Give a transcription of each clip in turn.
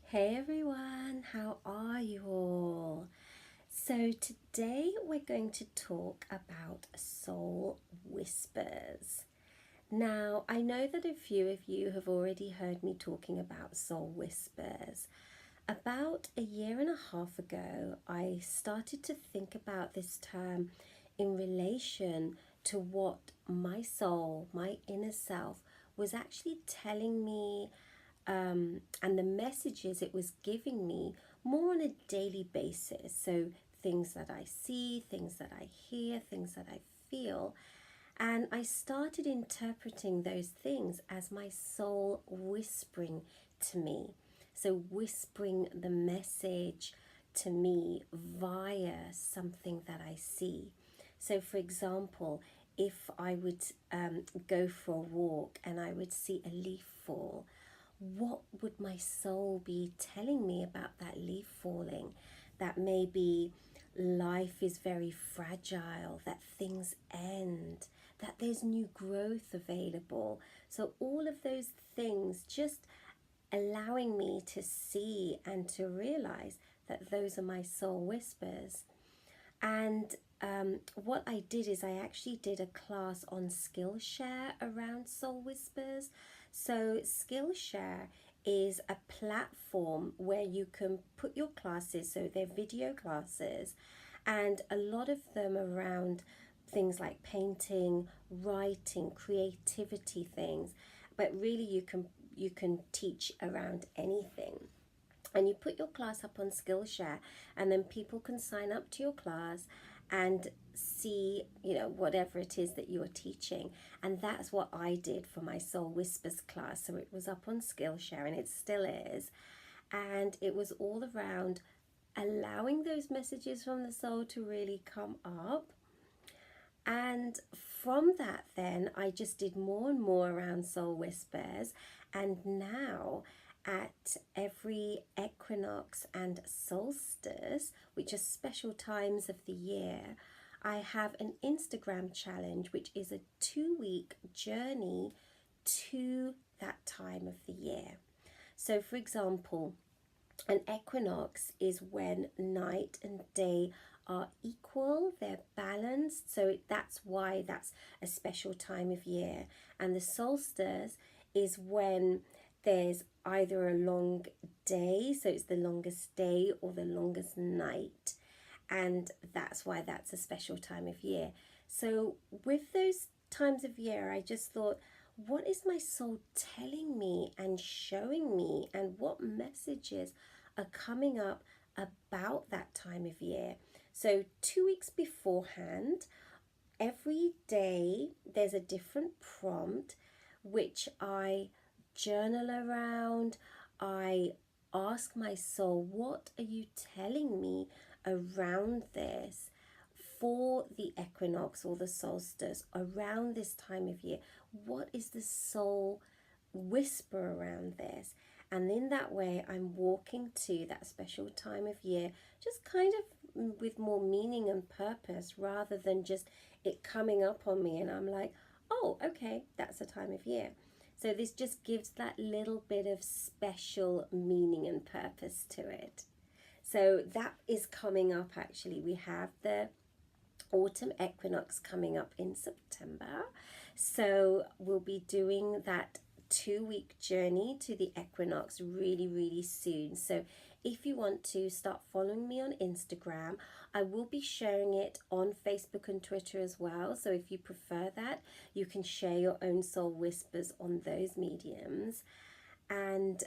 Hey everyone, how are you all? So, today we're going to talk about soul whispers. Now, I know that a few of you have already heard me talking about soul whispers. About a year and a half ago, I started to think about this term in relation to what my soul, my inner self, was actually telling me and the messages it was giving me more on a daily basis. So, things that I see, things that I hear, things that I feel. And I started interpreting those things as my soul whispering to me. So, whispering the message to me via something that I see. So, for example, if I would go for a walk and I would see a leaf fall, what would my soul be telling me about that leaf falling? That maybe life is very fragile, that things end, that there's new growth available. So, all of those things just allowing me to see and to realize that those are my soul whispers. And what I did is I actually did a class on Skillshare around soul whispers. So, Skillshare is a platform where you can put your classes, so they're video classes, and a lot of them around things like painting, writing, creativity things. But really, you can teach around anything, and you put your class up on Skillshare, and then people can sign up to your class and see, whatever it is that you are teaching. And that's what I did for my Soul Whispers class. So it was up on Skillshare, and it still is, and it was all around allowing those messages from the soul to really come up. And from that, then I just did more and more around soul whispers. And now, at every equinox and solstice, which are special times of the year, I have an Instagram challenge, which is a 2-week journey to that time of the year. So, for example, an equinox is when night and day are equal, they're balanced. So that's why that's a special time of year. And the solstice is when there's either a long day, so it's the longest day, or the longest night. And that's why that's a special time of year. So with those times of year, I just thought, what is my soul telling me and showing me, and what messages are coming up about that time of year? So 2 weeks beforehand, every day there's a different prompt which I journal around. I ask my soul, what are you telling me around this for the equinox or the solstice around this time of year? What is the soul whisper around this? And in that way, I'm walking to that special time of year, just kind of with more meaning and purpose, rather than just it coming up on me and I'm like, oh, okay, that's the time of year. So this just gives that little bit of special meaning and purpose to it. So that is coming up actually. We have the autumn equinox coming up in September. So we'll be doing that 2-week journey to the equinox really, really soon. So if you want to start following me on Instagram, I will be sharing it on Facebook and Twitter as well. So if you prefer that, you can share your own soul whispers on those mediums. And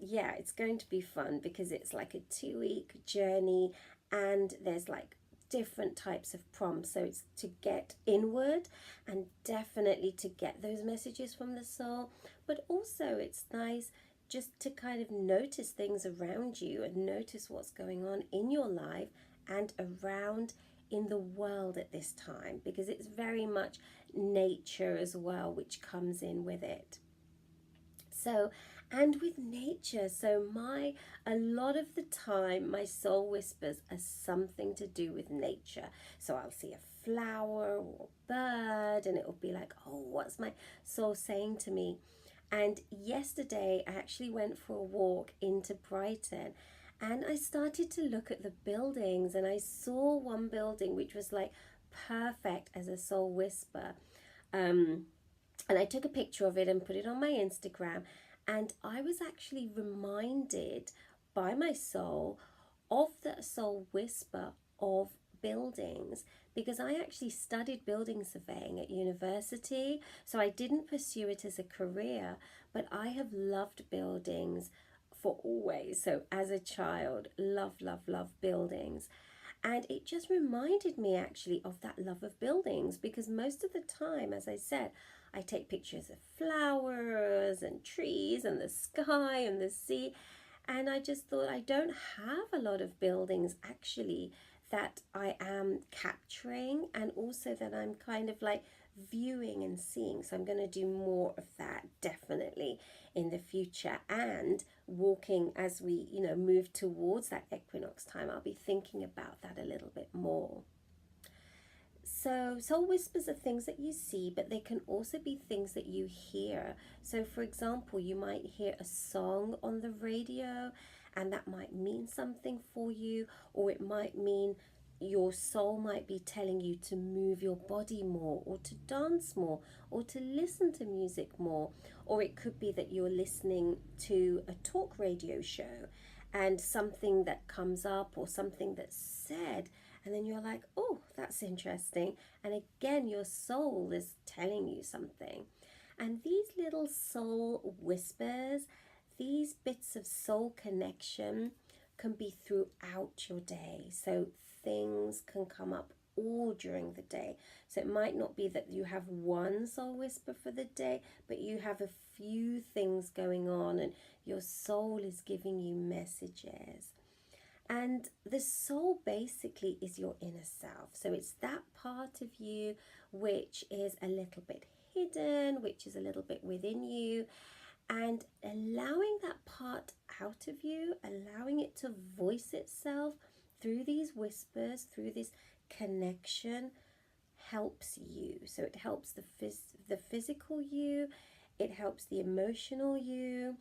yeah, it's going to be fun because it's like a 2-week journey, and there's like different types of prompts. So it's to get inward and definitely to get those messages from the soul, but also it's nice just to kind of notice things around you and notice what's going on in your life and around in the world at this time, because it's very much nature as well which comes in with it. So, and with nature, so a lot of the time my soul whispers are something to do with nature. So I'll see a flower or a bird and it'll be like, oh, what's my soul saying to me? And yesterday I actually went for a walk into Brighton, and I started to look at the buildings, and I saw one building which was like perfect as a soul whisper. Um, and I took a picture of it and put it on my Instagram. And I was actually reminded by my soul of the soul whisper of buildings, because I actually studied building surveying at university. So I didn't pursue it as a career, but I have loved buildings for always. So as a child, love buildings. And it just reminded me actually of that love of buildings, because most of the time, as I said, I take pictures of flowers and trees and the sky and the sea. And I just thought, I don't have a lot of buildings actually that I am capturing, and also that I'm kind of like viewing and seeing. So I'm going to do more of that definitely in the future. And walking as we, move towards that equinox time, I'll be thinking about that a little bit more. So, soul whispers are things that you see, but they can also be things that you hear. So, for example, you might hear a song on the radio, and that might mean something for you, or it might mean your soul might be telling you to move your body more, or to dance more, or to listen to music more. Or it could be that you're listening to a talk radio show and something that comes up or something that's said, and then you're like, oh, that's interesting. And again, your soul is telling you something. And these little soul whispers, these bits of soul connection, can be throughout your day. So things can come up all during the day. So it might not be that you have one soul whisper for the day, but you have a few things going on, and your soul is giving you messages. And the soul basically is your inner self. So it's that part of you which is a little bit hidden, which is a little bit within you. And allowing that part out of you, allowing it to voice itself through these whispers, through this connection, helps you. So it helps the physical you, it helps the emotional you.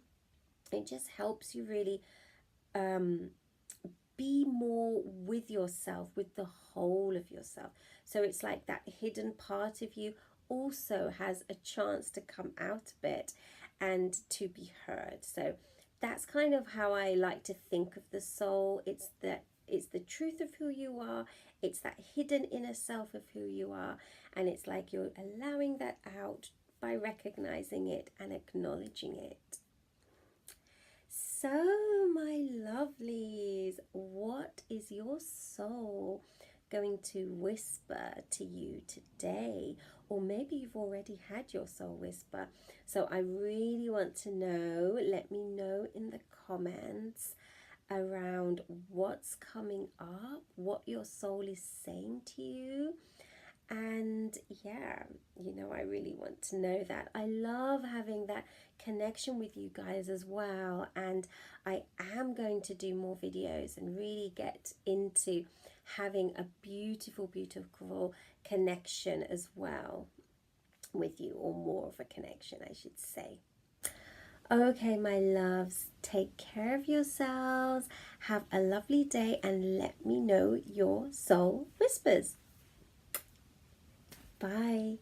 It just helps you really be more with yourself, with the whole of yourself. So it's like that hidden part of you also has a chance to come out a bit and to be heard. So that's kind of how I like to think of the soul. It's the truth of who you are. It's that hidden inner self of who you are. And it's like you're allowing that out by recognizing it and acknowledging it. So, my lovelies, what is your soul going to whisper to you today? Or maybe you've already had your soul whisper. So I really want to know. Let me know in the comments around what's coming up, what your soul is saying to you. And yeah, I really want to know that. I love having that connection with you guys as well. And I am going to do more videos and really get into having a beautiful, beautiful connection as well with you, or more of a connection, I should say. Okay, my loves, take care of yourselves. Have a lovely day, and let me know your soul whispers. Bye.